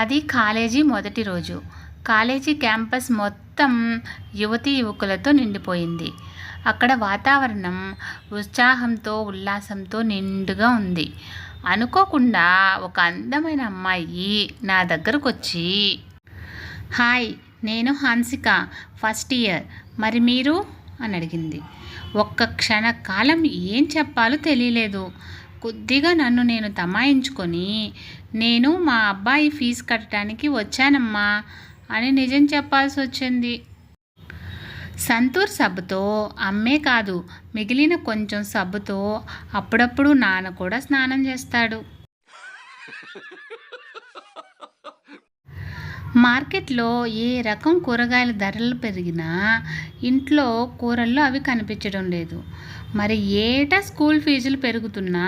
అది కాలేజీ మొదటి రోజు. కాలేజీ క్యాంపస్ మొత్తం యువతీ యువకులతో నిండిపోయింది. అక్కడ వాతావరణం ఉత్సాహంతో, ఉల్లాసంతో నిండుగా ఉంది. అనుకోకుండా ఒక అందమైన అమ్మాయి నా దగ్గరకొచ్చి, హాయ్, నేను హాన్సిక, ఫస్ట్ ఇయర్. మరి మీరు అని అడిగింది. ఒక్క క్షణకాలం ఏం చెప్పాలో తెలియలేదు. కొద్దిగా నన్ను నేను తమాయించుకొని, నేను మా అబ్బాయి ఫీజు కట్టడానికి వచ్చానమ్మా అని నిజం చెప్పాల్సి వచ్చింది. సంతూర్ సబ్బుతో అమ్మే కాదు, మిగిలిన కొంచెం సబ్బుతో అప్పుడప్పుడు నాన్న కూడా స్నానం చేస్తాడు. మార్కెట్లో ఏ రకం కూరగాయల ధరలు పెరిగినా ఇంట్లో కూరల్లో అవి కనిపించడం లేదు. మరి ఏటా స్కూల్ ఫీజులు పెరుగుతున్నా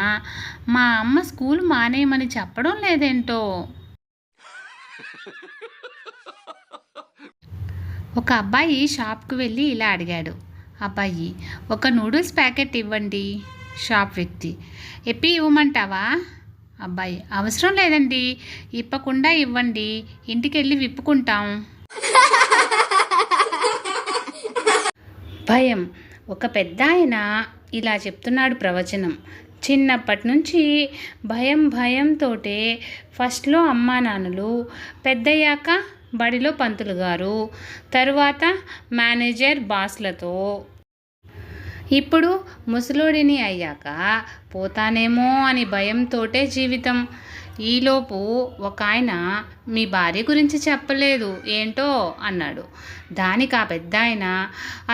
మా అమ్మ స్కూల్ మానేయమని చెప్పడం లేదేంటో. ఒక అబ్బాయి షాప్కి వెళ్ళి ఇలా అడిగాడు. అబ్బాయి, ఒక నూడిల్స్ ప్యాకెట్ ఇవ్వండి. షాప్ వ్యక్తి, ఎప్పి ఇవ్వమంటావా? అబ్బాయి, అవసరం లేదండి, ఇప్పకుండా ఇవ్వండి, ఇంటికెళ్ళి విప్పుకుంటాం. భయం. ఒక పెద్ద ఆయన ఇలా చెప్తున్నాడు ప్రవచనం. చిన్నప్పటి నుంచి భయంతోటే ఫస్ట్లో అమ్మా నాన్నలు, పెద్దయ్యాక బడిలో పంతులు గారు, తరువాత మేనేజర్ బాస్లతో, ఇప్పుడు ముసలోడిని అయ్యాక పోతానేమో అని భయంతోటే జీవితం. ఈలోపు ఒక ఆయన, మీ భార్య గురించి చెప్పలేదు ఏంటో అన్నాడు. దానికి ఆ పెద్ద ఆయన,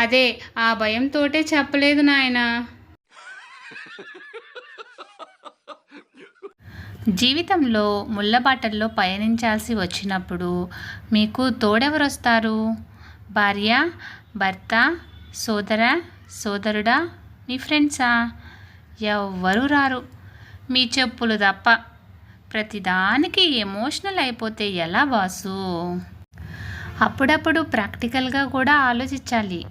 అదే ఆ భయంతోటే చెప్పలేదు నాయనా. జీవితంలో ముళ్ళబాటల్లో పయనించాల్సి వచ్చినప్పుడు మీకు తోడెవరొస్తారు? భార్య, భర్త, సోదరుడా, మీ ఫ్రెండ్సా? ఎవ్వరూ రారు, మీ చెప్పులు తప్ప. ప్రతిదానికి ఎమోషనల్ అయిపోతే ఎలా బాసు? అప్పుడప్పుడు ప్రాక్టికల్గా కూడా ఆలోచించాలి.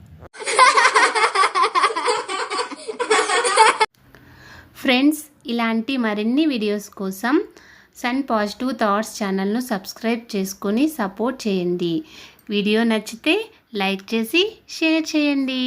ఫ్రెండ్స్, ఇలాంటి మరిన్ని వీడియోస్ కోసం సన్ పాజిటివ్ థాట్స్ ఛానల్ను సబ్స్క్రైబ్ చేసుకొని సపోర్ట్ చేయండి. వీడియో నచ్చితే లైక్ చేసి షేర్ చేయండి.